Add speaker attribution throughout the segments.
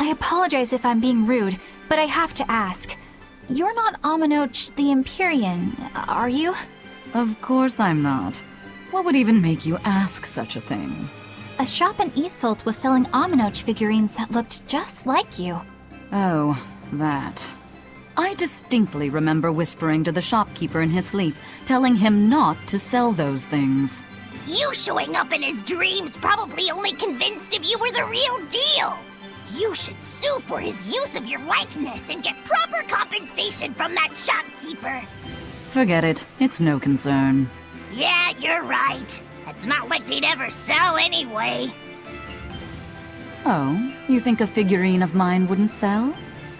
Speaker 1: I apologize if I'm being rude, but I have to ask. You're not Aminoch the Empyrean, are you?
Speaker 2: Of course I'm not. What would even make you ask such a thing?
Speaker 1: A shop in Isolt was selling Aminoch figurines that looked just like you.
Speaker 2: Oh, that. I distinctly remember whispering to the shopkeeper in his sleep, telling him not to sell those things.
Speaker 3: You showing up in his dreams probably only convinced him you were the real deal. You should sue for his use of your likeness and get proper compensation from that shopkeeper.
Speaker 2: Forget it. It's no concern.
Speaker 3: Yeah, you're right. It's not like they'd ever sell anyway.
Speaker 2: Oh, you think a figurine of mine wouldn't sell?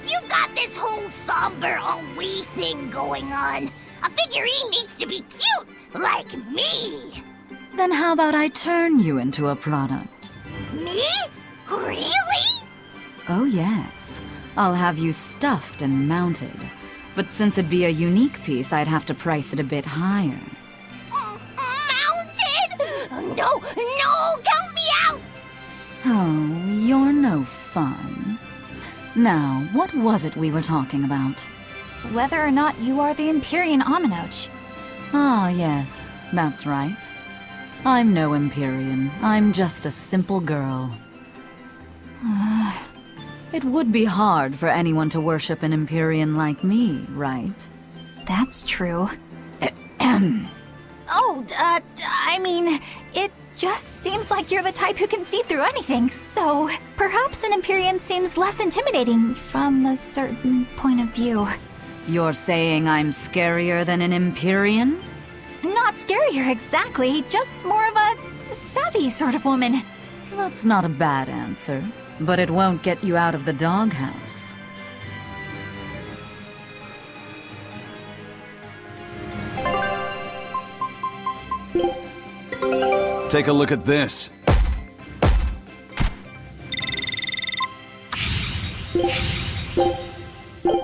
Speaker 3: You got this whole somber all-we thing going on. A figurine needs to be cute, like me.
Speaker 2: Then how about I turn you into a product?
Speaker 3: Me? Really?
Speaker 2: Oh yes. I'll have you stuffed and mounted. But since it'd be a unique piece, I'd have to price it a bit higher.
Speaker 3: Mounted? No, count me out!
Speaker 2: Oh, you're no fun. Now, what was it we were talking about?
Speaker 1: Whether or not you are the Empyrean Aminoch.
Speaker 2: Ah, yes, that's right. I'm no Empyrean. I'm just a simple girl. It would be hard for anyone to worship an Empyrean like me, right?
Speaker 1: That's true. I mean, it just seems like you're the type who can see through anything, so perhaps an Empyrean seems less intimidating from a certain point of view.
Speaker 2: You're saying I'm scarier than an Empyrean?
Speaker 1: Not scarier exactly, just more of a savvy sort of woman.
Speaker 2: That's not a bad answer, but it won't get you out of the doghouse.
Speaker 4: Take a look at this.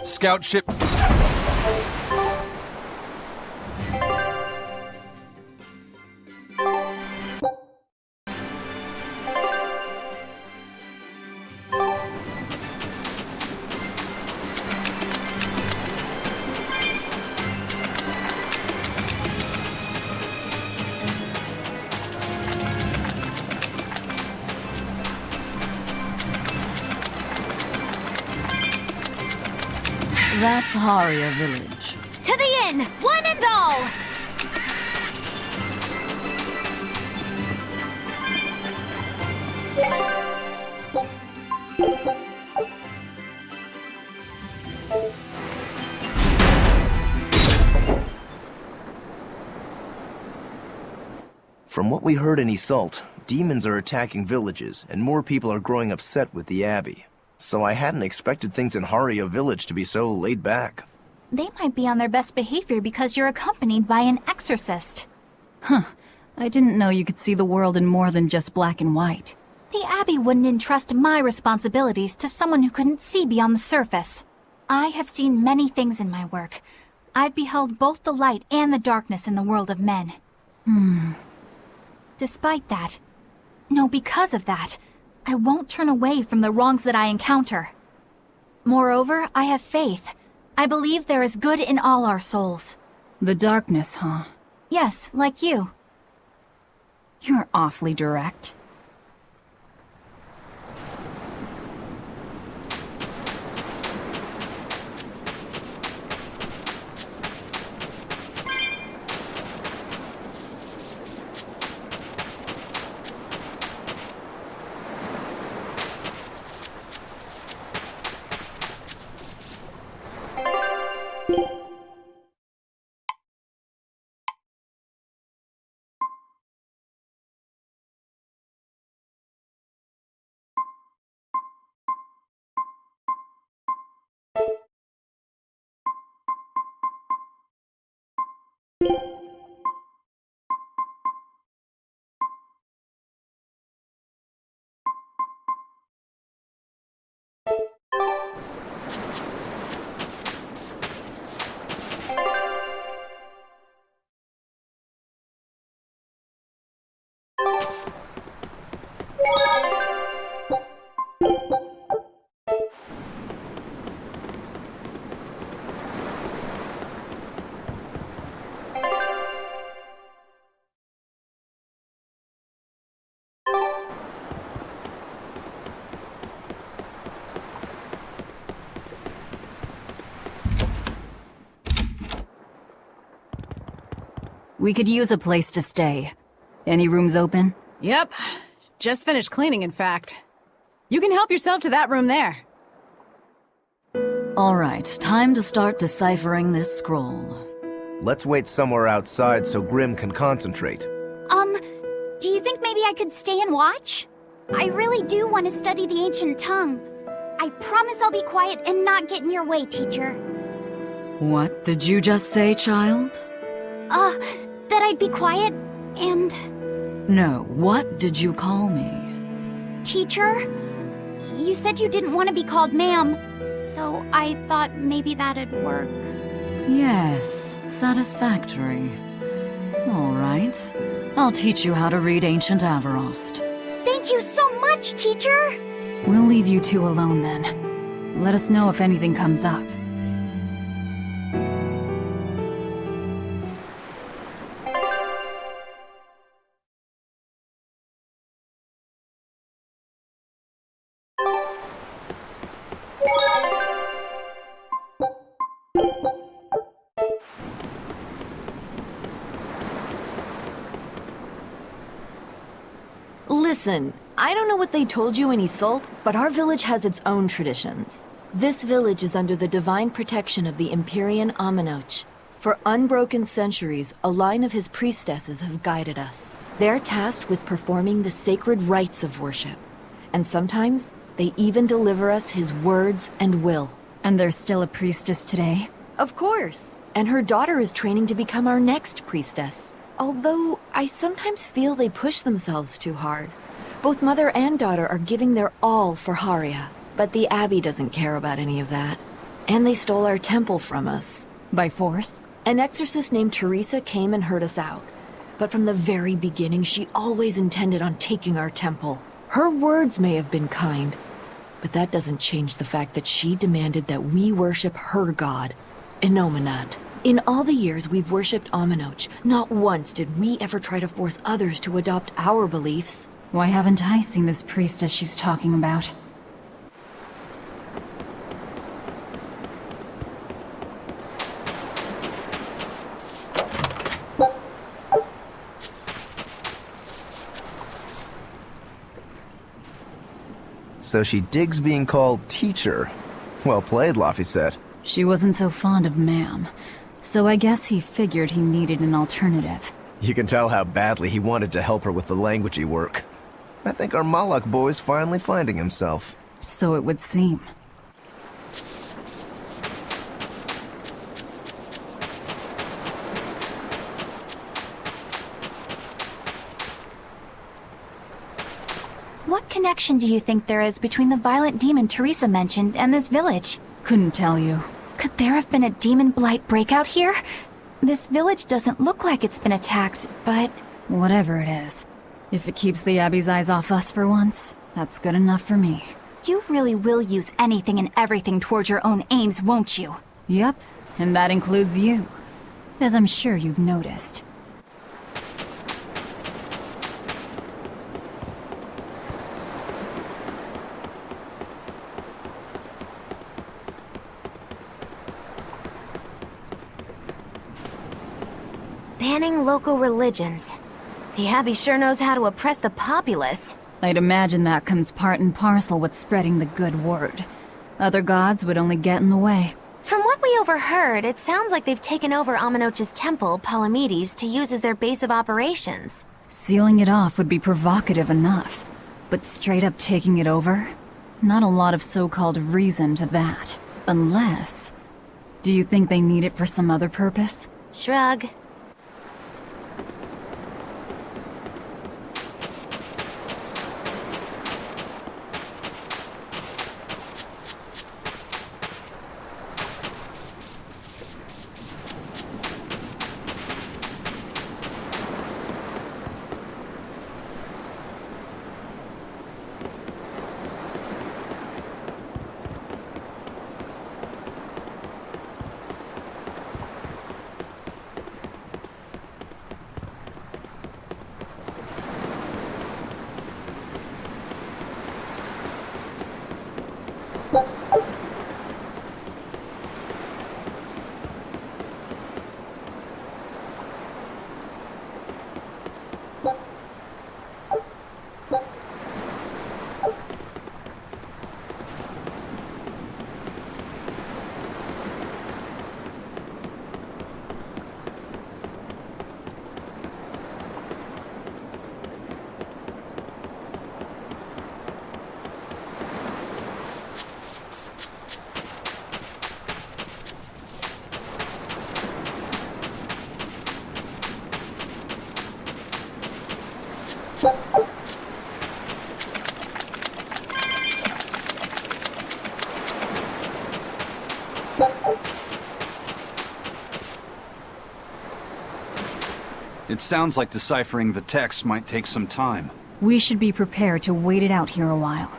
Speaker 4: Scout ship.
Speaker 2: That's Haria Village.
Speaker 1: To the inn, one and all!
Speaker 5: From what we heard in Isolt, demons are attacking villages, and more people are growing upset with the Abbey. So I hadn't expected things in Haria Village to be so laid back.
Speaker 1: They might be on their best behavior because you're accompanied by an exorcist.
Speaker 2: Huh. I didn't know you could see the world in more than just black and white.
Speaker 1: The Abbey wouldn't entrust my responsibilities to someone who couldn't see beyond the surface. I have seen many things in my work. I've beheld both the light and the darkness in the world of men. Despite that, no, because of that, I won't turn away from the wrongs that I encounter. Moreover, I have faith. I believe there is good in all our souls.
Speaker 2: The darkness, huh?
Speaker 1: Yes, like you.
Speaker 2: You're awfully direct. We could use a place to stay. Any rooms open?
Speaker 6: Yep. Just finished cleaning, in fact. You can help yourself to that room there.
Speaker 2: All right, time to start deciphering this scroll.
Speaker 5: Let's wait somewhere outside so Grim can concentrate.
Speaker 3: Do you think maybe I could stay and watch? I really do want to study the ancient tongue. I promise I'll be quiet and not get in your way, teacher.
Speaker 2: What did you just say, child?
Speaker 3: That I'd be quiet and...
Speaker 2: No, what did you call me?
Speaker 3: Teacher? You said you didn't want to be called ma'am, so I thought maybe that'd work.
Speaker 2: Yes, satisfactory. All right. I'll teach you how to read Ancient Avarost.
Speaker 3: Thank you so much, teacher!
Speaker 1: We'll leave you two alone then. Let us know if anything comes up.
Speaker 7: Listen, I don't know what they told you in Isolde, but our village has its own traditions. This village is under the divine protection of the Empyrean Amenoch. For unbroken centuries, a line of his priestesses have guided us. They're tasked with performing the sacred rites of worship. And sometimes, they even deliver us his words and will.
Speaker 1: And there's still a priestess today?
Speaker 7: Of course! And her daughter is training to become our next priestess. Although, I sometimes feel they push themselves too hard. Both mother and daughter are giving their all for Haria, but the Abbey doesn't care about any of that. And they stole our temple from us.
Speaker 1: By force?
Speaker 7: An exorcist named Teresa came and heard us out. But from the very beginning, she always intended on taking our temple. Her words may have been kind, but that doesn't change the fact that she demanded that we worship her god, Enominat. In all the years we've worshipped Amenoch, not once did we ever try to force others to adopt our beliefs.
Speaker 1: Why haven't I seen this priestess she's talking about?
Speaker 5: So she digs being called teacher. Well played, Laphicet.
Speaker 1: She wasn't so fond of ma'am, so I guess he figured he needed an alternative.
Speaker 5: You can tell how badly he wanted to help her with the languagey work. I think our Malak boy's finally finding himself.
Speaker 1: So it would seem. What connection do you think there is between the violent demon Teresa mentioned and this village? Couldn't tell you. Could there have been a demon blight breakout here? This village doesn't look like it's been attacked, but... Whatever it is. If it keeps the Abbey's eyes off us for once, that's good enough for me. You really will use anything and everything toward your own aims, won't you? Yep, and that includes you. As I'm sure you've noticed.
Speaker 3: Banning local religions. The Abbey sure knows how to oppress the populace.
Speaker 1: I'd imagine that comes part and parcel with spreading the good word. Other gods would only get in the way.
Speaker 3: From what we overheard, it sounds like they've taken over Amenoch's temple, Palamedes, to use as their base of operations.
Speaker 1: Sealing it off would be provocative enough. But straight up taking it over? Not a lot of so-called reason to that. Unless... Do you think they need it for some other purpose?
Speaker 3: Shrug.
Speaker 4: It sounds like deciphering the text might take some time.
Speaker 1: We should be prepared to wait it out here a while.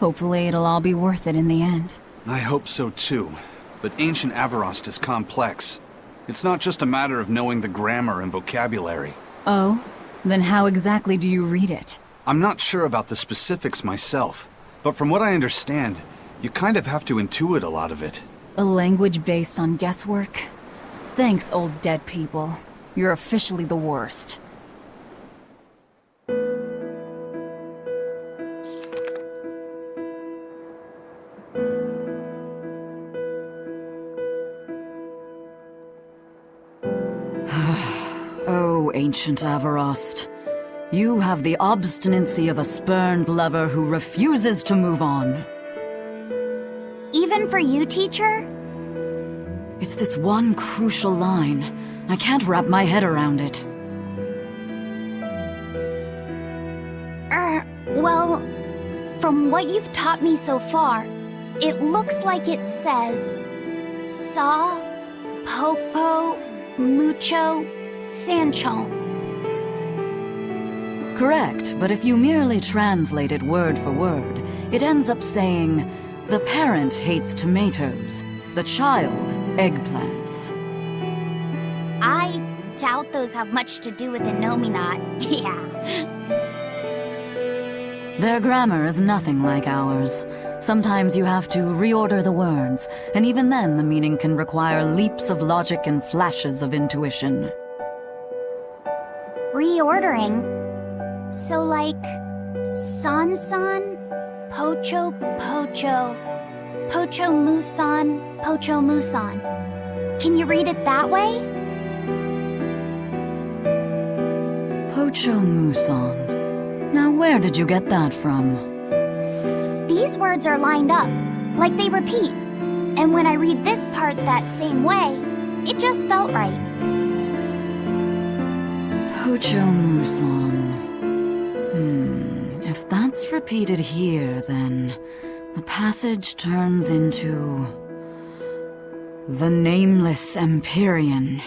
Speaker 1: Hopefully it'll all be worth it in the end.
Speaker 4: I hope so too. But ancient Avarost is complex. It's not just a matter of knowing the grammar and vocabulary.
Speaker 1: Oh? Then how exactly do you read it?
Speaker 4: I'm not sure about the specifics myself, but from what I understand, you kind of have to intuit a lot of it.
Speaker 1: A language based on guesswork? Thanks, old dead people. You're officially the worst.
Speaker 2: Oh, ancient Avarost. You have the obstinacy of a spurned lover who refuses to move on.
Speaker 3: Even for you, teacher?
Speaker 2: It's this one crucial line. I can't wrap my head around it.
Speaker 3: Well, from what you've taught me so far, it looks like it says Sa, Popo, Mucho, Sanchon.
Speaker 2: Correct, but if you merely translate it word for word, it ends up saying, the parent hates tomatoes, the child eggplants.
Speaker 3: I doubt those have much to do with Innominat. Yeah.
Speaker 2: Their grammar is nothing like ours. Sometimes you have to reorder the words, and even then the meaning can require leaps of logic and flashes of intuition.
Speaker 3: Reordering? So like, San-san, Pocho Pocho, Pocho Musan, Pocho Musan. Can you read it that way?
Speaker 2: Pocho Muson. Now where did you get that from?
Speaker 3: These words are lined up, like they repeat. And when I read this part that same way, it just felt right.
Speaker 2: Pocho Muson. If that's repeated here, then the passage turns into the Nameless Empyrean.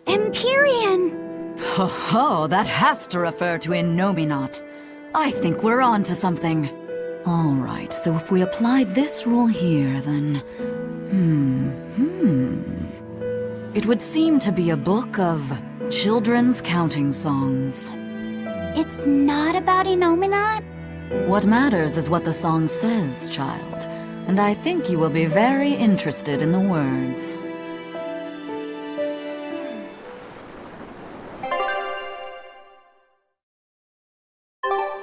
Speaker 3: Empyrean!
Speaker 2: Ho ho, that has to refer to Innominat. I think we're on to something. Alright, so if we apply this rule here, then... It would seem to be a book of children's counting songs.
Speaker 3: It's not about Innominat?
Speaker 2: What matters is what the song says, child. And I think you will be very interested in the words.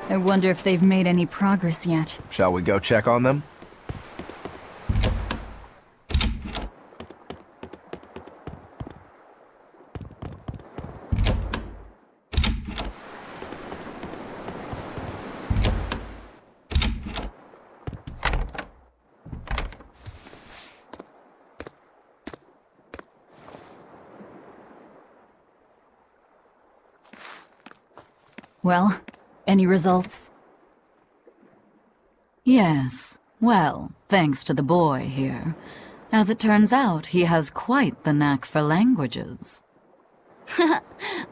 Speaker 1: I wonder if they've made any progress yet.
Speaker 5: Shall we go check on them?
Speaker 1: Well, any results?
Speaker 2: Yes. Well, thanks to the boy here. As it turns out, he has quite the knack for languages.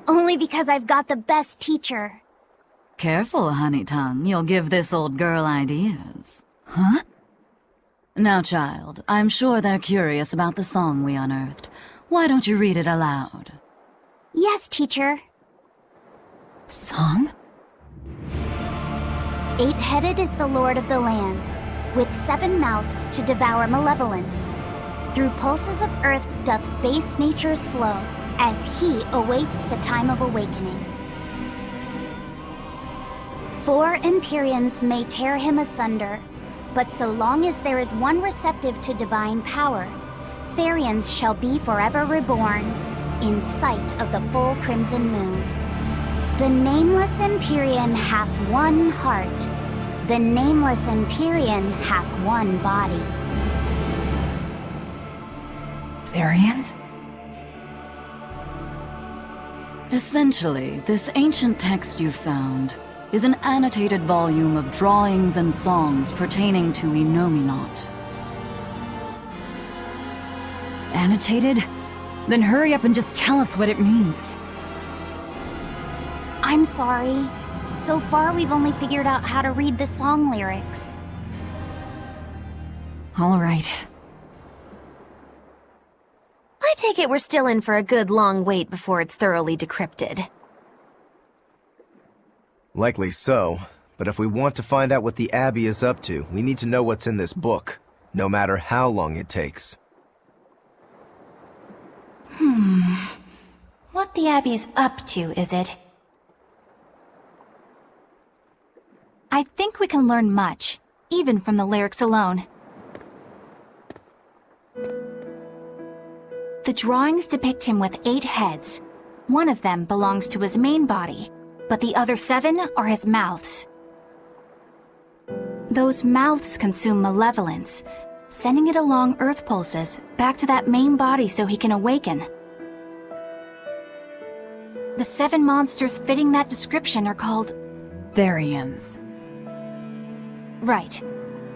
Speaker 3: Only because I've got the best teacher.
Speaker 2: Careful, honey tongue. You'll give this old girl ideas.
Speaker 1: Huh?
Speaker 2: Now, child, I'm sure they're curious about the song we unearthed. Why don't you read it aloud?
Speaker 3: Yes, teacher.
Speaker 1: Song?
Speaker 3: 8-headed is the lord of the land, with 7 mouths to devour malevolence. Through pulses of earth doth base nature's flow, as he awaits the time of awakening. 4 Empyreans may tear him asunder, but so long as there is one receptive to divine power, Therians shall be forever reborn, in sight of the full crimson moon. The Nameless Empyrean hath one heart. The Nameless Empyrean hath one body.
Speaker 1: Therians?
Speaker 2: Essentially, this ancient text you found is an annotated volume of drawings and songs pertaining to Innominat.
Speaker 6: Annotated? Then hurry up and just tell us what it means.
Speaker 3: I'm sorry. So far, we've only figured out how to read the song lyrics.
Speaker 6: All right.
Speaker 8: I take it we're still in for a good long wait before it's thoroughly decrypted.
Speaker 5: Likely so, but if we want to find out what the Abbey is up to, we need to know what's in this book, no matter how long it takes.
Speaker 1: What the Abbey's up to, is it? I think we can learn much, even from the lyrics alone. The drawings depict him with 8 heads. One of them belongs to his main body, but the other 7 are his mouths. Those mouths consume malevolence, sending it along Earth pulses back to that main body so he can awaken. The 7 monsters fitting that description are called
Speaker 6: Therians.
Speaker 1: Right.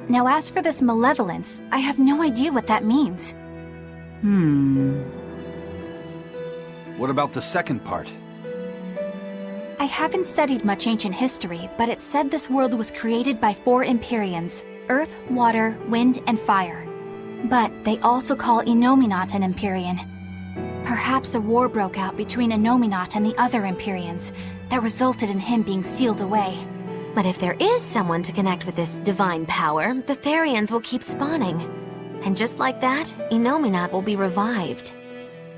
Speaker 1: Now as for this malevolence, I have no idea what that means.
Speaker 4: What about the second part?
Speaker 1: I haven't studied much ancient history, but it said this world was created by 4 Empyreans: Earth, Water, Wind, and Fire. But they also call Innominat an Empyrean. Perhaps a war broke out between Innominat and the other Empyreans that resulted in him being sealed away.
Speaker 8: But if there is someone to connect with this divine power, the Therians will keep spawning. And just like that, Innominat will be revived.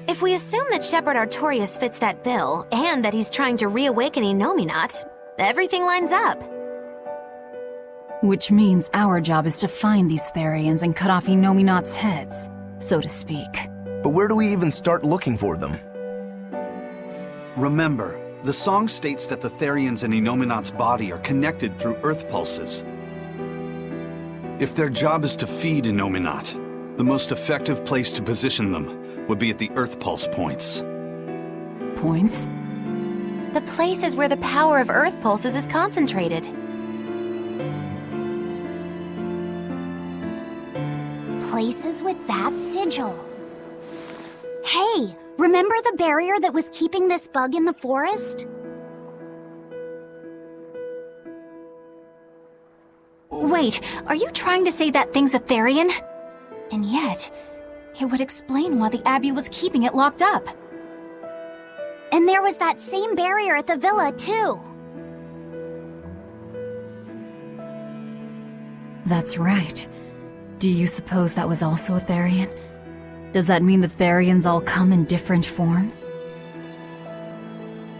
Speaker 8: If we assume that Shepherd Artorius fits that bill, and that he's trying to reawaken Innominat, everything lines up.
Speaker 6: Which means our job is to find these Therians and cut off Innominat's heads, so to speak.
Speaker 5: But where do we even start looking for them?
Speaker 4: Remember, the song states that the Therians in Innominat's body are connected through Earth pulses. If their job is to feed Innominat, the most effective place to position them would be at the Earth pulse points.
Speaker 6: Points?
Speaker 8: The place is where the power of Earth pulses is concentrated.
Speaker 3: Places with that sigil. Hey, remember the barrier that was keeping this bug in the forest?
Speaker 1: Wait, are you trying to say that thing's a Therian? And yet, it would explain why the Abbey was keeping it locked up.
Speaker 3: And there was that same barrier at the villa, too.
Speaker 6: That's right. Do you suppose that was also a Therian? Does that mean the Therians all come in different forms?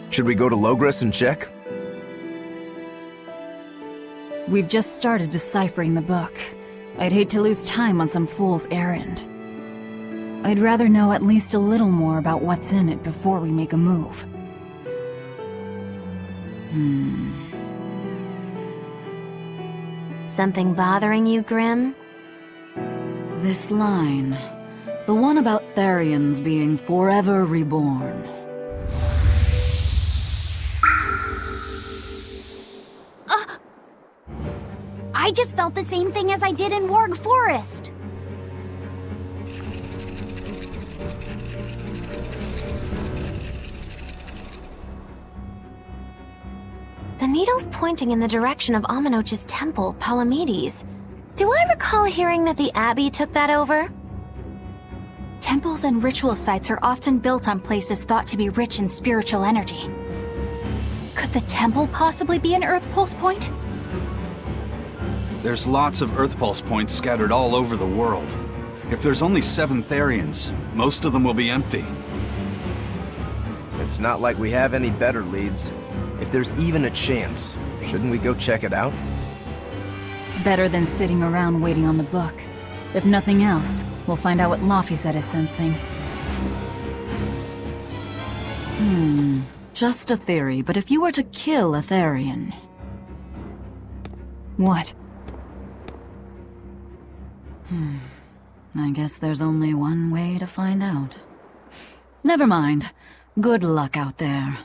Speaker 5: Should we go to Logres and check?
Speaker 6: We've just started deciphering the book. I'd hate to lose time on some fool's errand. I'd rather know at least a little more about what's in it before we make a move.
Speaker 8: Something bothering you, Grim?
Speaker 2: This line. The one about Therians being forever reborn.
Speaker 3: I just felt the same thing as I did in Warg Forest.
Speaker 8: The needle's pointing in the direction of Amenoch's temple, Palamedes. Do I recall hearing that the Abbey took that over?
Speaker 1: Temples and ritual sites are often built on places thought to be rich in spiritual energy. Could the temple possibly be an Earth pulse point?
Speaker 4: There's lots of Earth pulse points scattered all over the world. If there's only 7 Therians, most of them will be empty.
Speaker 5: It's not like we have any better leads. If there's even a chance, shouldn't we go check it out?
Speaker 6: Better than sitting around waiting on the book. If nothing else, we'll find out what Laphicet is sensing.
Speaker 2: Just a theory, but if you were to kill a Therian...
Speaker 6: What?
Speaker 2: I guess there's only one way to find out. Never mind. Good luck out there.